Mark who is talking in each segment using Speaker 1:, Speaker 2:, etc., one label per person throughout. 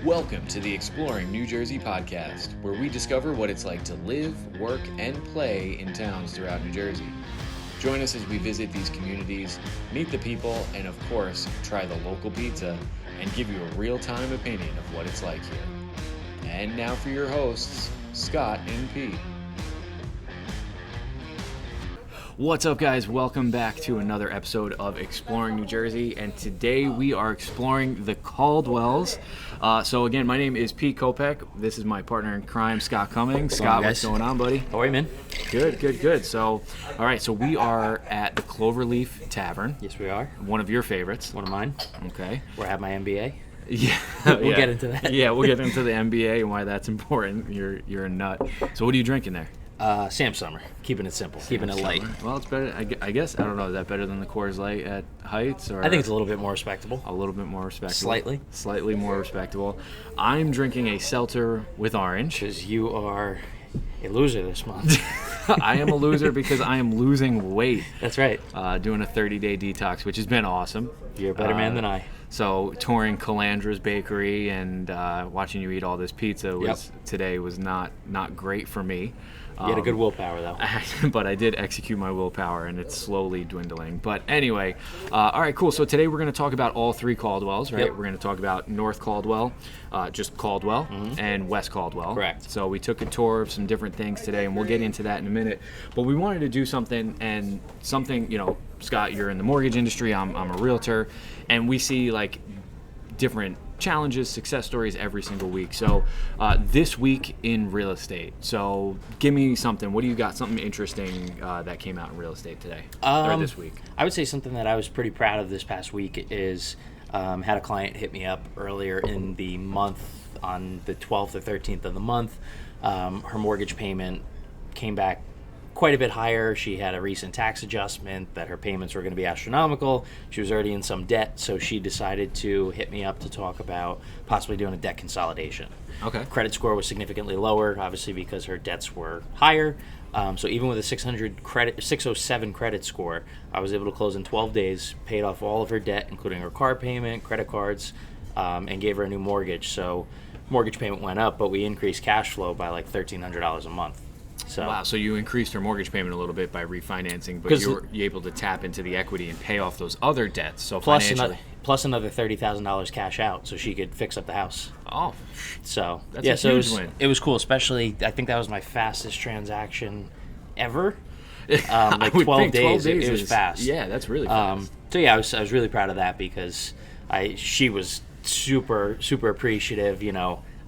Speaker 1: Welcome to the Exploring New Jersey podcast, where we discover what it's like to live, work, and play in towns throughout New Jersey. Join us as we visit these communities, meet the people, and of course, try the local pizza and give you a real-time opinion of what it's like here. And now for your hosts, Scott and Pete. What's up, guys? Welcome back to another episode of Exploring New Jersey, and today we are exploring the Caldwells. So again, my name is Pete Kopec. This is my partner in crime, Scott Cummings. Scott, what's going on, buddy?
Speaker 2: How are you, man?
Speaker 1: Good. So, all right, so we are at the Cloverleaf Tavern.
Speaker 2: Yes, we are.
Speaker 1: One of your favorites.
Speaker 2: One of mine.
Speaker 1: Okay.
Speaker 2: Where I have my MBA.
Speaker 1: Yeah.
Speaker 2: We'll get into that.
Speaker 1: Yeah, we'll get into the MBA and why that's important. You're a nut. So what are you drinking there?
Speaker 2: Sam Summer. Keeping it simple. Keeping it light.
Speaker 1: Well, it's better. I guess, I don't know, is that better than the Coors Light at Heights? Or
Speaker 2: I think it's a little bit more respectable.
Speaker 1: A little bit more respectable.
Speaker 2: Slightly
Speaker 1: more respectable. I'm drinking a seltzer with orange.
Speaker 2: Because you are a loser this month.
Speaker 1: I am a loser because I am losing weight.
Speaker 2: That's right.
Speaker 1: Doing a 30-day detox, which has been awesome.
Speaker 2: You're a better man than I.
Speaker 1: So touring Calandra's Bakery and watching you eat all this pizza today was not great for me.
Speaker 2: You had a good willpower, though.
Speaker 1: But I did execute my willpower, and it's slowly dwindling. But anyway, all right, cool. So today we're going to talk about all three Caldwells, right?
Speaker 2: Yep.
Speaker 1: We're going to talk about North Caldwell, just Caldwell, and West Caldwell.
Speaker 2: Correct.
Speaker 1: So we took a tour of some different things today, and we'll get into that in a minute. But we wanted to do something, Scott, you're in the mortgage industry. I'm a realtor, and we see like different challenges, success stories every single week. So this week in real estate. So give me something. What do you got? Something interesting that came out in real estate today or this week?
Speaker 2: I would say something that I was pretty proud of this past week is had a client hit me up earlier in the month on the 12th or 13th of the month. Her mortgage payment came back quite a bit higher. She had a recent tax adjustment that her payments were going to be astronomical. She was already in some debt, so she decided to hit me up to talk about possibly doing a debt consolidation.
Speaker 1: Okay.
Speaker 2: Credit score was significantly lower, obviously because her debts were higher. So even with a 607 credit score, I was able to close in 12 days, paid off all of her debt, including her car payment, credit cards, and gave her a new mortgage. So mortgage payment went up, but we increased cash flow by like $1,300 a month. So,
Speaker 1: wow, so you increased your mortgage payment a little bit by refinancing, but you were able to tap into the equity and pay off those other debts. So
Speaker 2: plus another $30,000 cash out, so she could fix up the house.
Speaker 1: Oh,
Speaker 2: so
Speaker 1: that's a huge win.
Speaker 2: It was cool, especially I think that was my fastest transaction ever. Like 12 days, it was fast.
Speaker 1: Yeah, that's really fast.
Speaker 2: So yeah, I was really proud of that because she was super appreciative.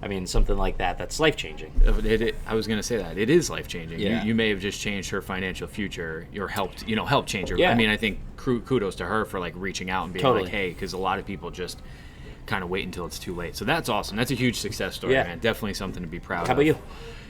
Speaker 2: I mean, something like that's life-changing.
Speaker 1: I was going to say that. It is life-changing.
Speaker 2: Yeah.
Speaker 1: You may have just changed her financial future or helped change her.
Speaker 2: Yeah.
Speaker 1: I mean, I think kudos to her for like reaching out and being
Speaker 2: Totally.
Speaker 1: like, hey, because a lot of people just kind of wait until it's too late. So that's awesome. That's a huge success story, man. Definitely something to be proud of.
Speaker 2: How about you?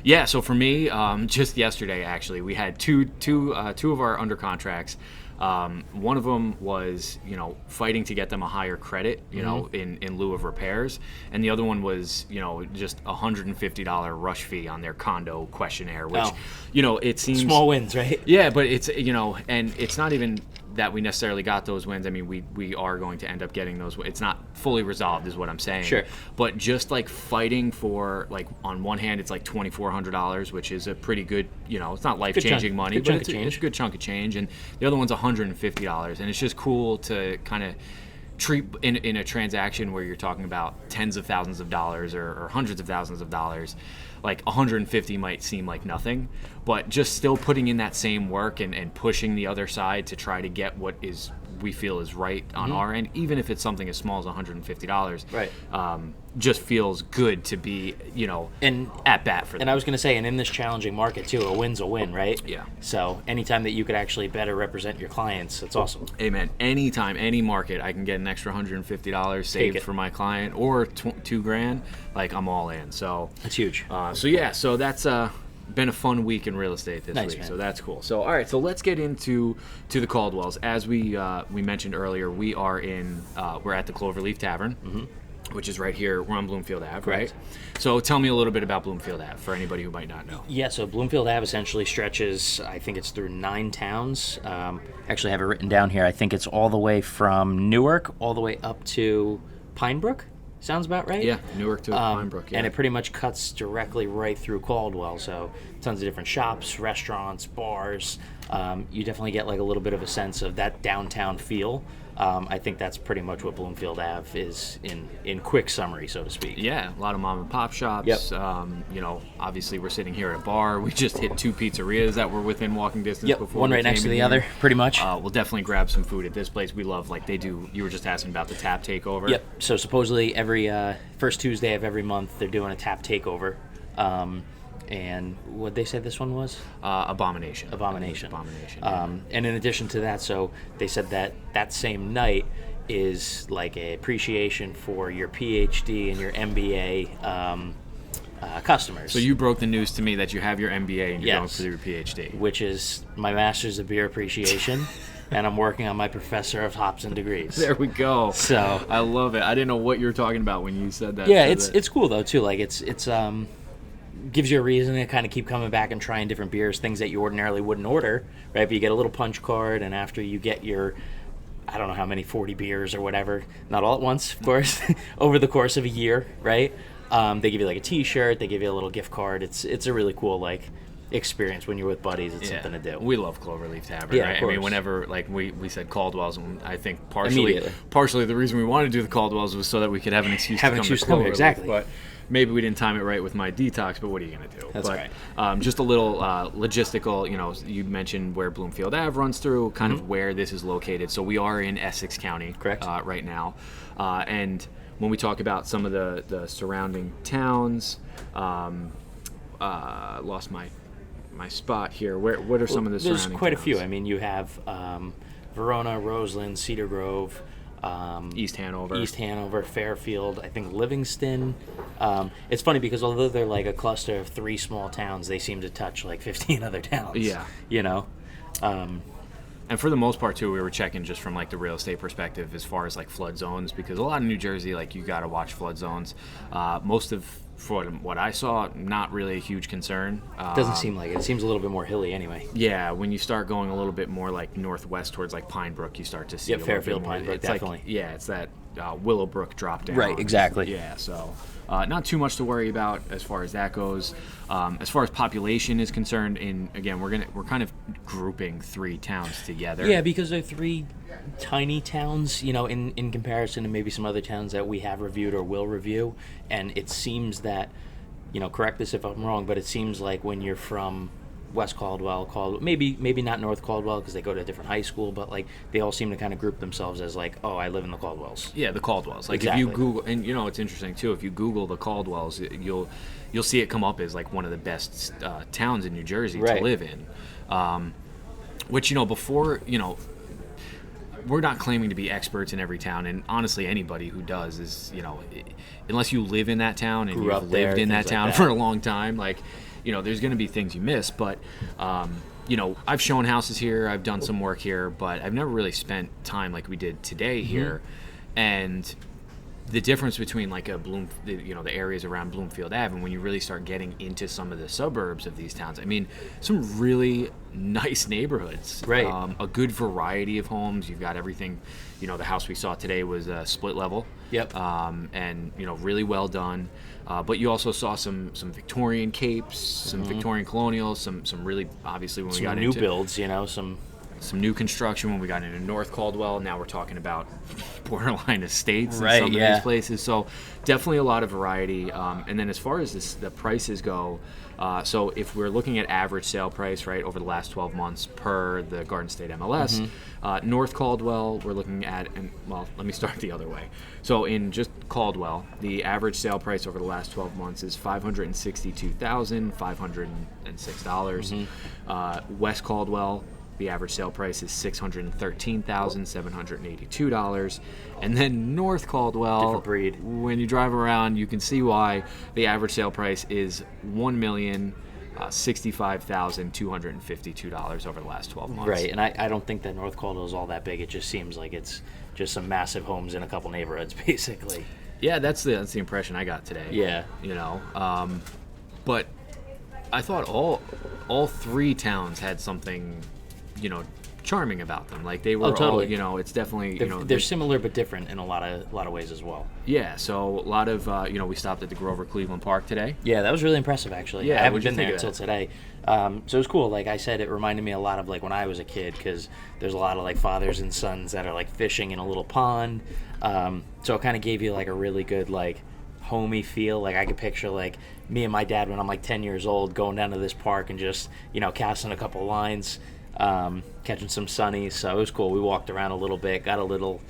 Speaker 1: Yeah, so for me, just yesterday, actually, we had two of our under contracts. One of them was, fighting to get them a higher credit, in lieu of repairs. And the other one was, just $150 rush fee on their condo questionnaire, which, it seems...
Speaker 2: Small wins, right?
Speaker 1: Yeah, but it's, and it's not even that we necessarily got those wins. I mean, we are going to end up getting those. It's not fully resolved is what I'm saying.
Speaker 2: Sure.
Speaker 1: But just like fighting for, like, on one hand, it's like $2,400, which is a pretty good, it's not life-changing money, but it's a good chunk of change. And the other one's $150. And it's just cool to kind of treat in a transaction where you're talking about tens of thousands of dollars or hundreds of thousands of dollars. Like 150 might seem like nothing, but just still putting in that same work and pushing the other side to try to get what we feel is right on our end, even if it's something as small as $150.
Speaker 2: Right.
Speaker 1: Just feels good to be,
Speaker 2: and
Speaker 1: at bat for them.
Speaker 2: And I was going to say, and in this challenging market too, a win's a win, right?
Speaker 1: Yeah.
Speaker 2: So anytime that you could actually better represent your clients, it's awesome.
Speaker 1: Hey man, anytime, any market, I can get an extra $150 saved for my client or $2,000, like I'm all in. So
Speaker 2: that's huge.
Speaker 1: So that's been a fun week in real estate this week,
Speaker 2: man.
Speaker 1: so that's cool. So all right, so let's get into the Caldwells. As we mentioned earlier, we're at the Cloverleaf Tavern, which is right here. We're on Bloomfield Ave, right? So tell me a little bit about Bloomfield Ave for anybody who might not know.
Speaker 2: Yeah, so Bloomfield Ave essentially stretches, I think it's through 9 towns. Actually, I have it written down here. I think it's all the way from Newark all the way up to Pinebrook. Sounds about right?
Speaker 1: Yeah, Newark to Pine Brook, yeah.
Speaker 2: And it pretty much cuts directly right through Caldwell, so tons of different shops, restaurants, bars. You definitely get like a little bit of a sense of that downtown feel. I think that's pretty much what Bloomfield Ave is in quick summary, so to speak.
Speaker 1: Yeah, a lot of mom and pop shops.
Speaker 2: Yep.
Speaker 1: You know, obviously we're sitting here at a bar. We just hit 2 pizzerias that were within walking distance before.
Speaker 2: One right next to the other, pretty much.
Speaker 1: We'll definitely grab some food at this place. We love, like they do. You were just asking about the tap takeover.
Speaker 2: Yep. So supposedly every first Tuesday of every month they're doing a tap takeover. And what they said this one was?
Speaker 1: Abomination.
Speaker 2: Abomination.
Speaker 1: Yeah.
Speaker 2: And in addition to that, so they said that same night is like a appreciation for your PhD and your MBA customers.
Speaker 1: So you broke the news to me that you have your MBA and you're going
Speaker 2: Yes.
Speaker 1: for your PhD.
Speaker 2: Which is my Master's of Beer Appreciation, and I'm working on my Professor of Hops and Degrees.
Speaker 1: There we go.
Speaker 2: So
Speaker 1: I love it. I didn't know what you were talking about when you said that.
Speaker 2: yeah,
Speaker 1: So
Speaker 2: it's cool though too. Like it's gives you a reason to kind of keep coming back and trying different beers, things that you ordinarily wouldn't order, right? But you get a little punch card, and after you get your, I don't know how many, 40 beers or whatever, not all at once, of course, over the course of a year, right? They give you like a T-shirt, they give you a little gift card. It's a really cool like experience when you're with buddies. It's something to do.
Speaker 1: We love Cloverleaf Tavern,
Speaker 2: Yeah,
Speaker 1: right?
Speaker 2: of
Speaker 1: I
Speaker 2: course.
Speaker 1: mean, whenever like we said Caldwells, and I think partially the reason we wanted to do the Caldwells was so that we could have an excuse to come to Cloverleaf.
Speaker 2: Exactly.
Speaker 1: But maybe we didn't time it right with my detox, but what are you going to do?
Speaker 2: That's right.
Speaker 1: Just a little logistical, you know, you mentioned where Bloomfield Ave runs through, kind of where this is located. So we are in Essex County
Speaker 2: Correct.
Speaker 1: Right now. And when we talk about some of the surrounding towns, lost my spot here. What are some of the surrounding
Speaker 2: There's quite a
Speaker 1: towns?
Speaker 2: few. I mean, you have Verona, Roseland, Cedar Grove,
Speaker 1: East Hanover,
Speaker 2: Fairfield, I think Livingston. It's funny because although they're like a cluster of 3 small towns, they seem to touch like 15 other towns.
Speaker 1: Yeah.
Speaker 2: You know?
Speaker 1: And for the most part, too, we were checking just from, like, the real estate perspective as far as, like, flood zones, because a lot of New Jersey, like, you got to watch flood zones. Most of, for what I saw, not really a huge concern.
Speaker 2: Doesn't seem like it. It seems a little bit more hilly anyway.
Speaker 1: Yeah, when you start going a little bit more, like, northwest towards, like, Pine Brook, you start to see a little
Speaker 2: Fairfield,
Speaker 1: bit more.
Speaker 2: Pine Brook,
Speaker 1: It's
Speaker 2: definitely.
Speaker 1: Like, yeah, it's that Willowbrook drop down.
Speaker 2: Right, exactly.
Speaker 1: Yeah, so not too much to worry about as far as that goes. As far as population is concerned, again, we're kind of grouping 3 towns together.
Speaker 2: Yeah, because they're 3 tiny towns, you know, in comparison to maybe some other towns that we have reviewed or will review. And it seems that, you know, correct this if I'm wrong, but it seems like when you're from West Caldwell, maybe not North Caldwell because they go to a different high school, but like they all seem to kind of group themselves as like, oh, I live in the Caldwells.
Speaker 1: Yeah, the Caldwells. Like
Speaker 2: Exactly.
Speaker 1: if you Google, and you know it's interesting too. If you Google the Caldwells, you'll see it come up as like one of the best towns in New Jersey to live in. Which, you know, before, you know, we're not claiming to be experts in every town, and honestly, anybody who does is, you know, unless you live in that town and you've lived in that town for a long time, like, you know, there's going to be things you miss. But, you know, I've shown houses here, I've done some work here, but I've never really spent time like we did today here. And the difference between like the areas around Bloomfield Ave and when you really start getting into some of the suburbs of these towns, I mean, some really nice neighborhoods.
Speaker 2: Right.
Speaker 1: A good variety of homes. You've got everything. You know, the house we saw today was a split level.
Speaker 2: Yep.
Speaker 1: And, you know, really well done. But you also saw some Victorian capes, some Victorian colonials, some really, obviously, when we got
Speaker 2: new
Speaker 1: into
Speaker 2: builds, you know, some
Speaker 1: new construction when we got into North Caldwell. Now we're talking about borderline estates in
Speaker 2: Right,
Speaker 1: some of
Speaker 2: yeah.
Speaker 1: these places. So definitely a lot of variety. And then as far as the prices go, so if we're looking at average sale price, right, over the last 12 months per the Garden State MLS, North Caldwell, we're looking at, and well, let me start the other way. So in just Caldwell, the average sale price over the last 12 months is $562,506. West Caldwell, the average sale price is $613,782. And then North Caldwell,
Speaker 2: Different breed.
Speaker 1: when you drive around, you can see why the average sale price is $1,065,252 over the last 12 months.
Speaker 2: right. And I don't think that North Caldwell is all that big. It just seems like it's just some massive homes in a couple neighborhoods, basically.
Speaker 1: Yeah, that's the impression I got today.
Speaker 2: Yeah.
Speaker 1: You know, but I thought all 3 towns had something, you know, charming about them. Like they were
Speaker 2: totally.
Speaker 1: all, it's definitely,
Speaker 2: they're similar but different in a lot of ways as well.
Speaker 1: Yeah, so a lot of, we stopped at the Grover Cleveland Park today.
Speaker 2: Yeah, that was really impressive, actually.
Speaker 1: Yeah,
Speaker 2: I haven't been there until today. So it was cool. Like I said, it reminded me a lot of like when I was a kid, because there's a lot of like fathers and sons that are like fishing in a little pond. So it kind of gave you like a really good like homey feel. Like I could picture like me and my dad when I'm like 10 years old going down to this park and just, casting a couple lines, catching some sunnies. So it was cool. We walked around a little bit, got a little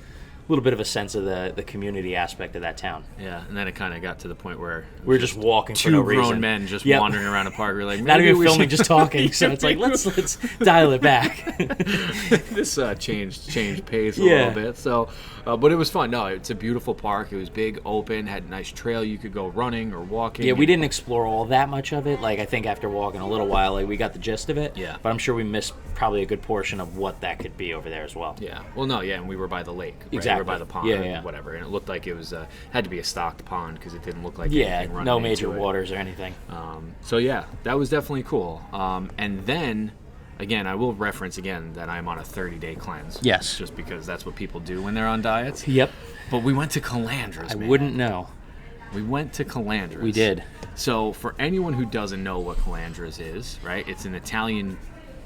Speaker 2: bit of a sense of the community aspect of that town.
Speaker 1: Yeah, and then it kind of got to the point where
Speaker 2: we were just walking for no reason.
Speaker 1: Two grown men just wandering around a park. We're like,
Speaker 2: not even filming, just talking. So it's like let's dial it back.
Speaker 1: This changed pace a little bit. So, but it was fun. No, it's a beautiful park. It was big, open, had a nice trail you could go running or walking.
Speaker 2: Yeah, we didn't explore all that much of it. Like I think after walking a little while, like we got the gist of it.
Speaker 1: Yeah.
Speaker 2: But I'm sure we missed probably a good portion of what that could be over there as well.
Speaker 1: Yeah. Well, no, yeah, and we were by the lake. Right?
Speaker 2: Exactly.
Speaker 1: We were by the pond or whatever, and it looked like it was had to be a stocked pond because it didn't look like anything running
Speaker 2: no major
Speaker 1: into
Speaker 2: waters or anything.
Speaker 1: So yeah, that was definitely cool. And then, again, I will reference again that I'm on a 30-day cleanse.
Speaker 2: Yes.
Speaker 1: Just because that's what people do when they're on diets.
Speaker 2: Yep.
Speaker 1: But we went to Calandras, man.
Speaker 2: I wouldn't know.
Speaker 1: We went to Calandras.
Speaker 2: We did.
Speaker 1: So for anyone who doesn't know what Calandras is, right? It's an Italian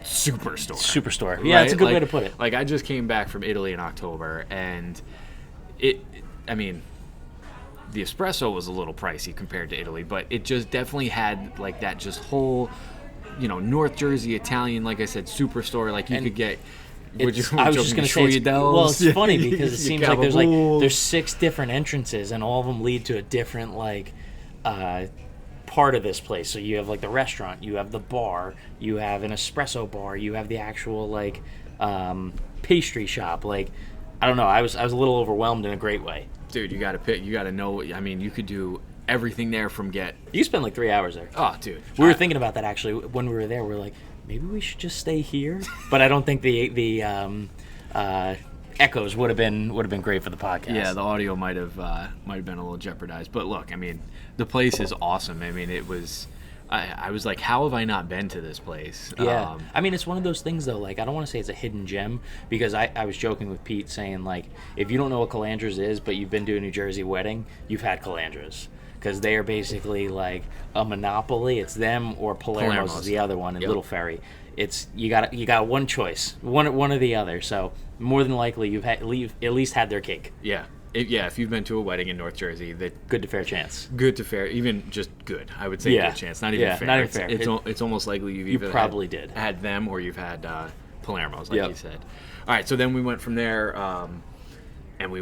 Speaker 1: superstore.
Speaker 2: Superstore. Yeah, it's a good way to put it.
Speaker 1: Like I just came back from Italy in October, and the espresso was a little pricey compared to Italy, but it just definitely had like that just whole, North Jersey Italian, like I said, superstore. Like you could get.
Speaker 2: I was just going to say, it's funny because it seems like there's 6 different entrances, and all of them lead to a different like part of this place. So you have like the restaurant, you have the bar, you have an espresso bar, you have the actual like pastry shop. Like I don't know, I was a little overwhelmed in a great way.
Speaker 1: Dude, you got to pick. You got to know. I mean, you could do everything there from get.
Speaker 2: You spent like 3 hours there.
Speaker 1: Oh, dude.
Speaker 2: We were thinking about that actually when we were there. We were like, maybe we should just stay here. But I don't think the echoes would have been great for the podcast.
Speaker 1: Yeah, the audio might have been a little jeopardized. But look, I mean, the place is awesome. I mean, it was. I was like, how have I not been to this place?
Speaker 2: Yeah. I mean, it's one of those things, though. Like, I don't want to say it's a hidden gem because I was joking with Pete saying, like, if you don't know what Calandras is, but you've been to a New Jersey wedding, you've had Calandras. Because they are basically like a monopoly. It's them or Palermo's is the other one in Little Ferry. It's you got one choice, one or the other. So more than likely you've at least had their cake.
Speaker 1: Yeah. If you've been to a wedding in North Jersey,
Speaker 2: good to fair chance.
Speaker 1: Good to fair, even just good. I would say good chance, not even fair.
Speaker 2: Not even fair.
Speaker 1: It's almost likely you
Speaker 2: probably did
Speaker 1: had them or you've had Palermo's, like you said. All right, so then we went from there, and we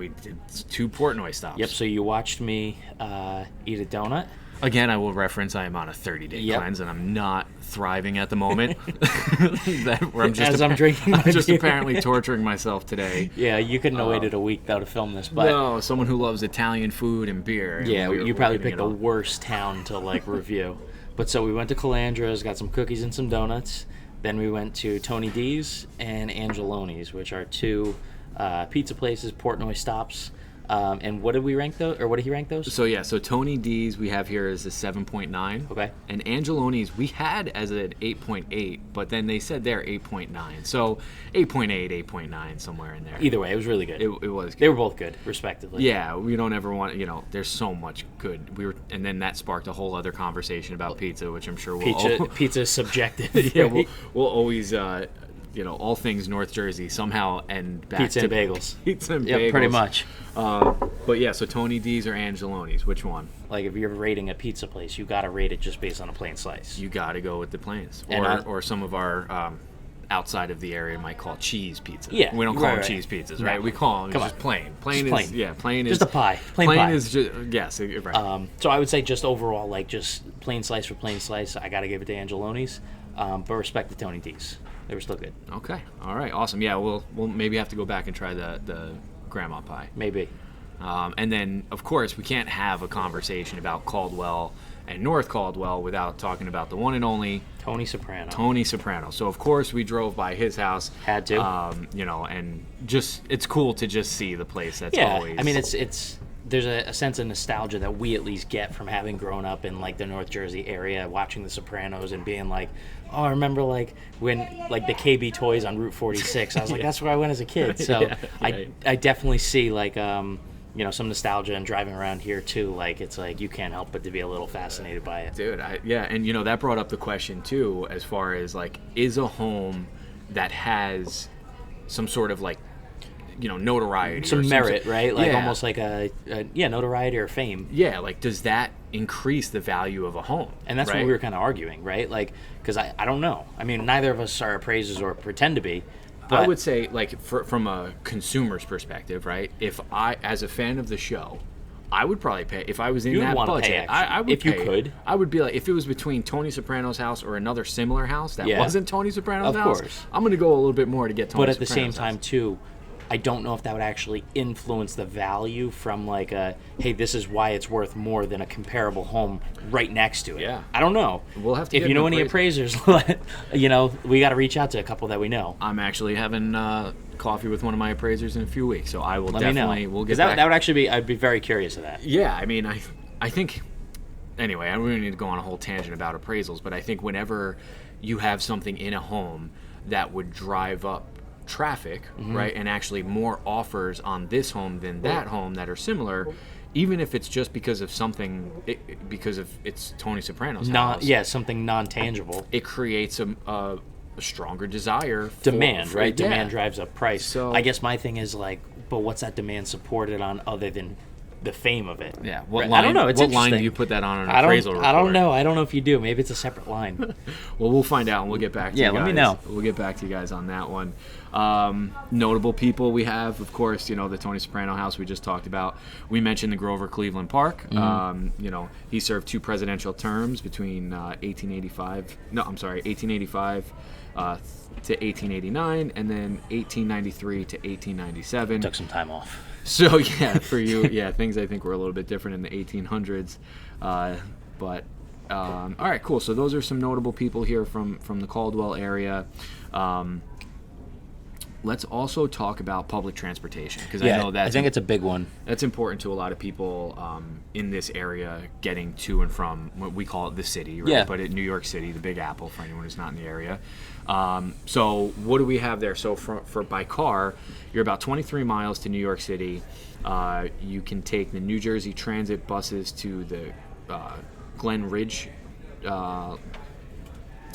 Speaker 1: did 2 Portnoy stops.
Speaker 2: Yep. So you watched me eat a donut.
Speaker 1: Again, I will reference I am on a 30-day cleanse, and I'm not thriving at the moment. I'm just apparently torturing myself today.
Speaker 2: Yeah, you couldn't have waited a week though to film this. But
Speaker 1: no, someone who loves Italian food and beer.
Speaker 2: Yeah, you probably picked the worst town to like review. But so we went to Calandras, got some cookies and some donuts. Then we went to Tony D's and Angeloni's, which are 2 pizza places, Portnoy stops. And what did we rank those, or what did he rank those?
Speaker 1: So Tony D's we have here is a 7.9.
Speaker 2: Okay.
Speaker 1: And Angeloni's we had as an 8.8, but then they said they're 8.9. So 8.8, 8.9, somewhere in there.
Speaker 2: Either way, it was really good.
Speaker 1: It was good.
Speaker 2: They were both good, respectively.
Speaker 1: Yeah, we don't ever want, there's so much good. And then that sparked a whole other conversation about pizza, which I'm sure
Speaker 2: pizza is subjective.
Speaker 1: Yeah, right? we'll always all things North Jersey somehow end back
Speaker 2: pizza
Speaker 1: to
Speaker 2: and bagels.
Speaker 1: Pizza and bagels.
Speaker 2: Yeah, pretty much.
Speaker 1: But yeah, so Tony D's or Angeloni's, which one?
Speaker 2: Like if you're rating a pizza place, you got to rate it just based on a plain slice.
Speaker 1: You got to go with the plains, or some of our outside of the area might call cheese pizza.
Speaker 2: Yeah,
Speaker 1: we don't call them cheese pizzas, right? We call them just plain. Plain is plain is
Speaker 2: just a pie.
Speaker 1: Plain
Speaker 2: pie.
Speaker 1: is just right.
Speaker 2: So I would say just overall, like just plain slice for plain slice, I got to give it to Angeloni's, but respect to Tony D's. They were still good.
Speaker 1: Okay. All right. Awesome. Yeah. We'll maybe have to go back and try the grandma pie.
Speaker 2: Maybe.
Speaker 1: And then, of course, we can't have a conversation about Caldwell and North Caldwell without talking about the one and only
Speaker 2: Tony Soprano.
Speaker 1: So, of course, we drove by his house.
Speaker 2: Had to.
Speaker 1: And just it's cool to just see the place. That's always.
Speaker 2: I mean, it's there's a sense of nostalgia that we at least get from having grown up in like the North Jersey area, watching The Sopranos and being like, oh, I remember like when like the KB toys on Route 46. I was like, that's where I went as a kid. So I definitely see like you know, some nostalgia and driving around here too. Like it's like you can't help but to be a little fascinated by it.
Speaker 1: Dude, and you know that brought up the question too, as far as like, is a home that has some sort of like, you know, notoriety,
Speaker 2: some merit, right? Like
Speaker 1: yeah.
Speaker 2: almost like a notoriety or fame.
Speaker 1: Yeah, like does that increase the value of a home?
Speaker 2: And that's what we were kind of arguing, right? Like, because I don't know. I mean, neither of us are appraisers or pretend to be. But
Speaker 1: I would say, like, from a consumer's perspective, right? If I, as a fan of the show, I would probably pay if I was in that budget. I would
Speaker 2: if
Speaker 1: pay.
Speaker 2: You could.
Speaker 1: I would be like, if it was between Tony Soprano's house or another similar house that wasn't Tony Soprano's house,
Speaker 2: course.
Speaker 1: I'm going to go a little bit more to get Tony Soprano's house.
Speaker 2: But at the same time, too, I don't know if that would actually influence the value from like a, hey, this is why it's worth more than a comparable home right next to it.
Speaker 1: Yeah.
Speaker 2: I don't know.
Speaker 1: We'll have to.
Speaker 2: If you know any appraisers, you know, we got to reach out to a couple that we know.
Speaker 1: I'm actually having coffee with one of my appraisers in a few weeks, so I will
Speaker 2: Let
Speaker 1: definitely.
Speaker 2: Me know.
Speaker 1: We'll get
Speaker 2: that,
Speaker 1: back.
Speaker 2: That would actually be. I'd be very curious of that.
Speaker 1: Yeah, I mean, I think. Anyway, I don't really need to go on a whole tangent about appraisals, but I think whenever you have something in a home that would drive up traffic, right, and actually more offers on this home than that home that are similar, even if it's just because of something, because of it's Tony Soprano's house.
Speaker 2: Yeah, something non-tangible.
Speaker 1: It creates a stronger desire.
Speaker 2: Demand, right?
Speaker 1: Yeah.
Speaker 2: Demand drives up price.
Speaker 1: So
Speaker 2: I guess my thing is like, but what's that demand supported on other than the fame of it?
Speaker 1: Yeah. What
Speaker 2: right?
Speaker 1: line,
Speaker 2: I don't know. It's
Speaker 1: what line do you put that on an appraisal report?
Speaker 2: I don't know. I don't know if you do. Maybe it's a separate line.
Speaker 1: Well, we'll find out and we'll get back to you guys.
Speaker 2: Yeah, let me know.
Speaker 1: We'll get back to you guys on that one. Notable people we have, of course, you know, the Tony Soprano house we just talked about. We mentioned the Grover Cleveland Park. You know, he served 2 presidential terms between 1885 to 1889, and then 1893 to 1897.
Speaker 2: Took some time off.
Speaker 1: So yeah, for you, things I think were a little bit different in the 1800s. But all right, cool. So those are some notable people here from the Caldwell area. Let's also talk about public transportation, because I know
Speaker 2: I think it's a big one.
Speaker 1: That's important to a lot of people in this area, getting to and from what we call it the city, right?
Speaker 2: Yeah.
Speaker 1: But in New York City, the Big Apple, for anyone who's not in the area. So what do we have there? So for by car, you're about 23 miles to New York City. You can take the New Jersey Transit buses to the Glen Ridge.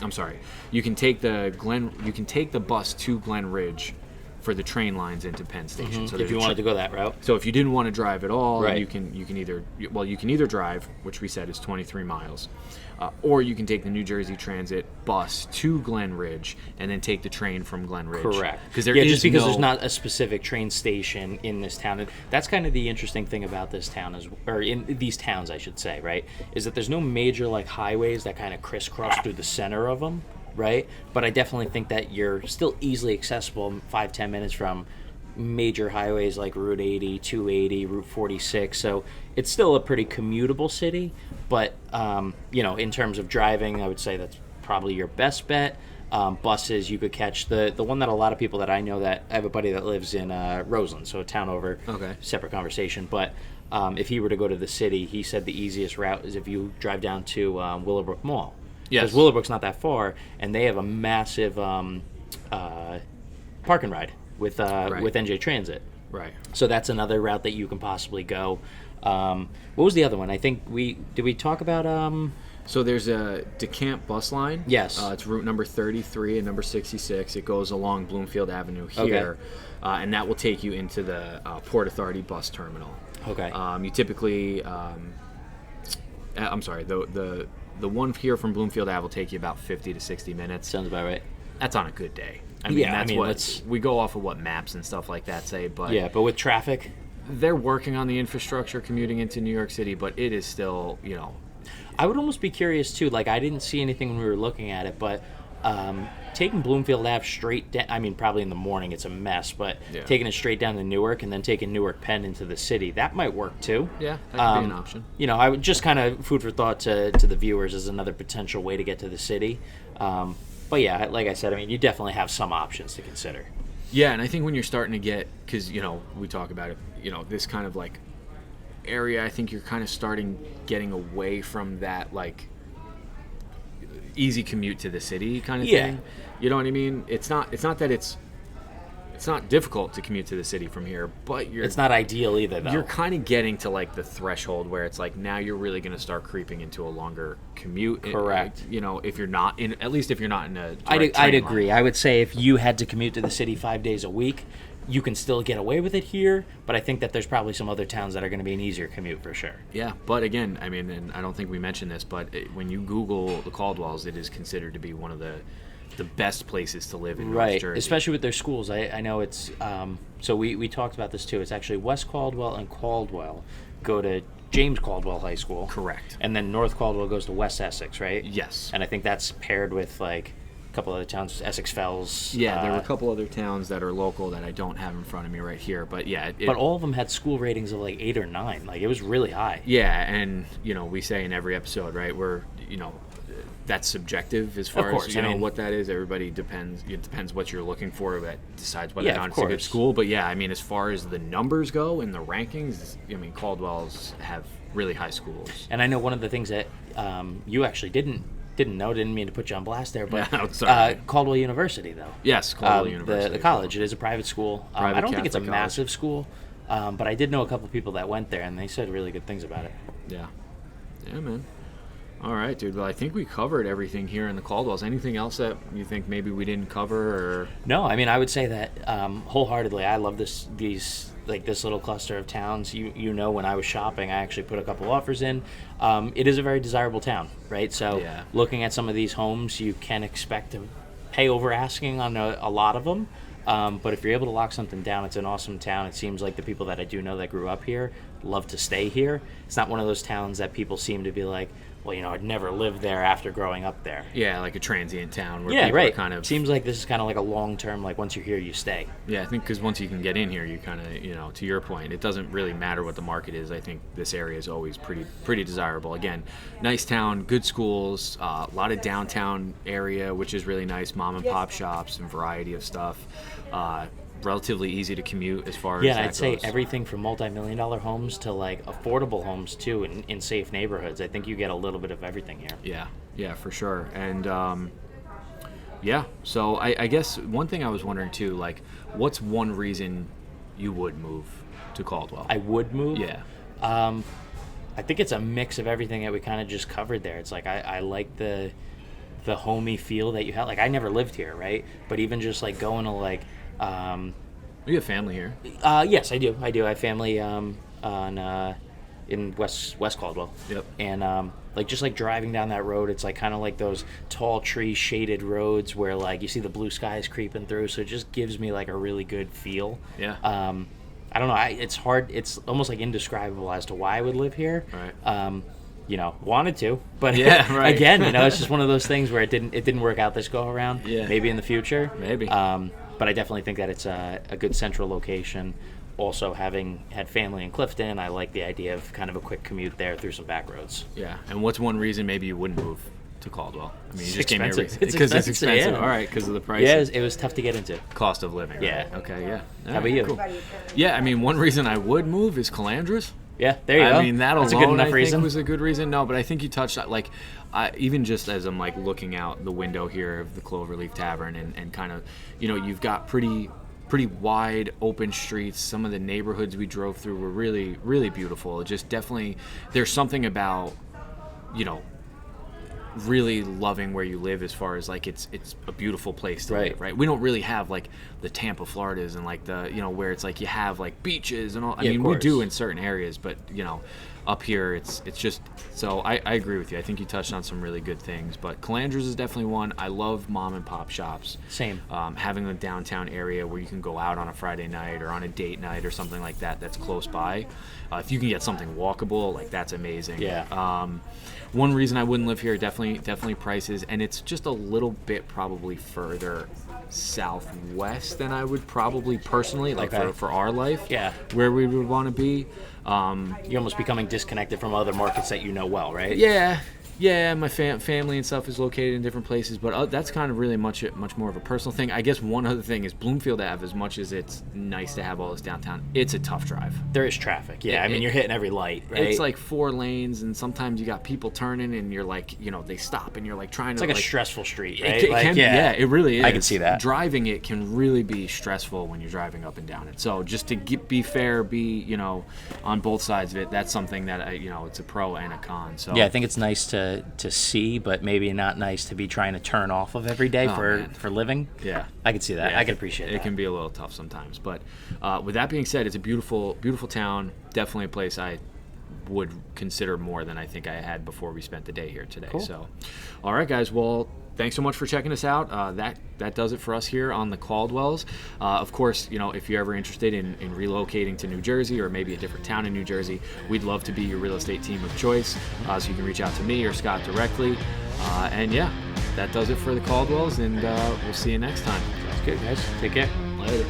Speaker 1: I'm sorry. You can take the bus to Glen Ridge for the train lines into Penn Station. So
Speaker 2: if you wanted to go that route.
Speaker 1: So if you didn't want to drive at all,
Speaker 2: right.
Speaker 1: you can either drive, which we said is 23 miles, or you can take the New Jersey Transit bus to Glen Ridge and then take the train from Glen Ridge.
Speaker 2: Correct.
Speaker 1: Because
Speaker 2: just because there's not a specific train station in this town. And that's kind of the interesting thing about this town, or in these towns, I should say, right? Is that there's no major like highways that kind of crisscross through the center of them, right? But I definitely think that you're still easily accessible 5-10 minutes from major highways like Route 80, 280, Route 46. So it's still a pretty commutable city, but you know, in terms of driving, I would say that's probably your best bet. Buses, you could catch the one that a lot of people that I know, that I have a buddy that lives in Roseland, so a town over.
Speaker 1: Okay.
Speaker 2: Separate conversation, but if he were to go to the city, he said the easiest route is if you drive down to Willowbrook Mall.
Speaker 1: Yes.
Speaker 2: Because Willowbrook's not that far, and they have a massive park and ride with NJ Transit.
Speaker 1: Right.
Speaker 2: So that's another route that you can possibly go. What was the other one? I think did we talk about?
Speaker 1: So there's a DeCamp bus line.
Speaker 2: Yes.
Speaker 1: It's route number 33 and number 66. It goes along Bloomfield Avenue here, and that will take you into the Port Authority bus terminal.
Speaker 2: Okay.
Speaker 1: You typically, I'm sorry, the one here from Bloomfield Ave will take you about 50 to 60 minutes.
Speaker 2: Sounds about right.
Speaker 1: That's on a good day. That's we go off of what maps and stuff like that say, but
Speaker 2: but with traffic,
Speaker 1: they're working on the infrastructure commuting into New York City, but it is still, you know.
Speaker 2: I would almost be curious too. Like, I didn't see anything when we were looking at it, but taking Bloomfield Ave straight down, I mean, probably in the morning it's a mess, but taking it straight down to Newark and then taking Newark Penn into the city, that might work too.
Speaker 1: Yeah, that could be an option.
Speaker 2: You know, I would just kind of food for thought to the viewers as another potential way to get to the city. But yeah, like I said, I mean, you definitely have some options to consider.
Speaker 1: Yeah, and I think when you're starting to get, because, you know, we talk about it, you know, this kind of like area, I think you're kind of getting away from that like easy commute to the city kind of thing. You know what I mean? It's not that it's not difficult to commute to the city from here, but
Speaker 2: it's not ideal either, though.
Speaker 1: You're kind of getting to like the threshold where it's like now you're really going to start creeping into a longer commute.
Speaker 2: Correct.
Speaker 1: If you're not in, at least if you're not in a
Speaker 2: I'd agree. I would say if you had to commute to the city 5 days a week, you can still get away with it here, but I think that there's probably some other towns that are going to be an easier commute for sure.
Speaker 1: Yeah, but again, I mean, and I don't think we mentioned this, but when you Google the Caldwells, it is considered to be one of the best places to live in North Jersey.
Speaker 2: Especially with their schools. I know it's so we talked about this too. It's actually West Caldwell and Caldwell go to James Caldwell High School.
Speaker 1: Correct.
Speaker 2: And then North Caldwell goes to West Essex, right?
Speaker 1: Yes.
Speaker 2: And I think that's paired with like a couple other towns, Essex Fells.
Speaker 1: Yeah, there were a couple other towns that are local that I don't have in front of me right here, but yeah.
Speaker 2: But all of them had school ratings of like 8 or 9. Like it was really high.
Speaker 1: Yeah, and we say in every episode, right? That's subjective as far as what that is. Everybody depends. It depends what you're looking for that decides whether or not it's a good school. But yeah, I mean, as far as the numbers go and the rankings, I mean, Caldwells have really high schools.
Speaker 2: And I know one of the things that you actually didn't know. Didn't mean to put you on blast there, but Caldwell University though.
Speaker 1: Yes, Caldwell University.
Speaker 2: The college. It is a private school. I don't think it's a massive school, but I did know a couple people that went there, and they said really good things about it.
Speaker 1: Yeah, man. All right, dude. Well, I think we covered everything here in the Caldwells. Anything else that you think maybe we didn't cover? Or
Speaker 2: no, I mean, I would say that wholeheartedly. I love this little cluster of towns. When I was shopping, I actually put a couple offers in. It is a very desirable town, right? So looking at some of these homes, you can expect to pay over asking on a lot of them. But if you're able to lock something down, it's an awesome town. It seems like the people that I do know that grew up here love to stay here. It's not one of those towns that people seem to be like, well, I'd never lived there after growing up there.
Speaker 1: Yeah, like a transient town where people are kind of...
Speaker 2: Seems like this is kind of like a long-term, like once you're here, you stay.
Speaker 1: Yeah, I think because once you can get in here, you kind of, to your point, it doesn't really matter what the market is. I think this area is always pretty desirable. Again, nice town, good schools, a lot of downtown area, which is really nice, mom and pop shops and variety of stuff. Relatively easy to commute as far as that
Speaker 2: I'd say
Speaker 1: goes.
Speaker 2: Everything from multi-million-dollar homes to like affordable homes too in safe neighborhoods. I think you get a little bit of everything here.
Speaker 1: Yeah, for sure. And so I guess one thing I was wondering too, like, what's one reason you would move to Caldwell?
Speaker 2: I would move?
Speaker 1: Yeah.
Speaker 2: I think it's a mix of everything that we kind of just covered there. It's like I like the homey feel that you have. Like I never lived here, right? But even just like going to like
Speaker 1: you have family here?
Speaker 2: Yes, I do. I have family in West Caldwell.
Speaker 1: Yep.
Speaker 2: And just driving down that road, it's like kind of like those tall tree shaded roads where like you see the blue skies creeping through. So it just gives me like a really good feel.
Speaker 1: Yeah.
Speaker 2: I don't know. It's hard. It's almost like indescribable as to why I would live here.
Speaker 1: Right.
Speaker 2: Wanted to, but again, it's just one of those things where it didn't work out this go around.
Speaker 1: Yeah.
Speaker 2: Maybe in the future.
Speaker 1: Maybe.
Speaker 2: But I definitely think that it's a good central location. Also, having had family in Clifton, I like the idea of kind of a quick commute there through some back roads.
Speaker 1: Yeah. And what's one reason maybe you wouldn't move to Caldwell? I mean, you just
Speaker 2: gave me a reason. Because
Speaker 1: it's expensive.
Speaker 2: Yeah.
Speaker 1: All right, because of the price.
Speaker 2: Yeah, it was tough to get into.
Speaker 1: Cost of living. Right?
Speaker 2: Yeah.
Speaker 1: Okay. Yeah.
Speaker 2: How about you?
Speaker 1: Cool. Yeah. I mean, one reason I would move is Calandras.
Speaker 2: Yeah, there you go.
Speaker 1: I mean, that alone,
Speaker 2: That's a good enough
Speaker 1: I
Speaker 2: reason.
Speaker 1: think was a good reason. No, but I think you touched on, like, even just as I'm, like, looking out the window here of the Cloverleaf Tavern and kind of, you've got pretty wide open streets. Some of the neighborhoods we drove through were really, really beautiful. It just definitely, there's something about, really loving where you live as far as like it's a beautiful place to live, right? We don't really have like the Tampa Floridas and like the where it's like you have like beaches and all. I mean, we do in certain areas, but up here it's just so I agree with you. I think you touched on some really good things, but Calandras is definitely one. I love mom and pop shops.
Speaker 2: Same.
Speaker 1: Having a downtown area where you can go out on a Friday night or on a date night or something like that that's close by. If you can get something walkable, like that's amazing.
Speaker 2: Yeah.
Speaker 1: One reason I wouldn't live here, definitely prices, and it's just a little bit probably further southwest than I would probably personally, like for our life, where we would want to be.
Speaker 2: You're almost becoming disconnected from other markets that you know well, right?
Speaker 1: Yeah, Yeah, my family and stuff is located in different places, but that's kind of really much more of a personal thing. I guess one other thing is Bloomfield Ave, as much as it's nice to have all this downtown, it's a tough drive.
Speaker 2: There is traffic. Yeah, I mean, you're hitting every light, right?
Speaker 1: It's like 4 lanes, and sometimes you got people turning, and you're like, they stop, and you're like trying to.
Speaker 2: It's like a stressful street, right?
Speaker 1: It can, yeah, it really is.
Speaker 2: I can see that.
Speaker 1: Driving it can really be stressful when you're driving up and down it. So just to be fair, on both sides of it, that's something that it's a pro and a con. So
Speaker 2: yeah, I think it's nice to see, but maybe not nice to be trying to turn off of every day for living.
Speaker 1: Yeah,
Speaker 2: I can see that.
Speaker 1: Yeah,
Speaker 2: I can appreciate that.
Speaker 1: It can be a little tough sometimes, but with that being said, it's a beautiful town. Definitely a place I would consider more than I think I had before we spent the day here today.
Speaker 2: Cool.
Speaker 1: So, all right, guys. Well, thanks so much for checking us out. That does it for us here on the Caldwells. Of course, if you're ever interested in relocating to New Jersey or maybe a different town in New Jersey, we'd love to be your real estate team of choice. So you can reach out to me or Scott directly. And yeah, that does it for the Caldwells, and we'll see you next time.
Speaker 2: Sounds good, guys. Take care.
Speaker 1: Later.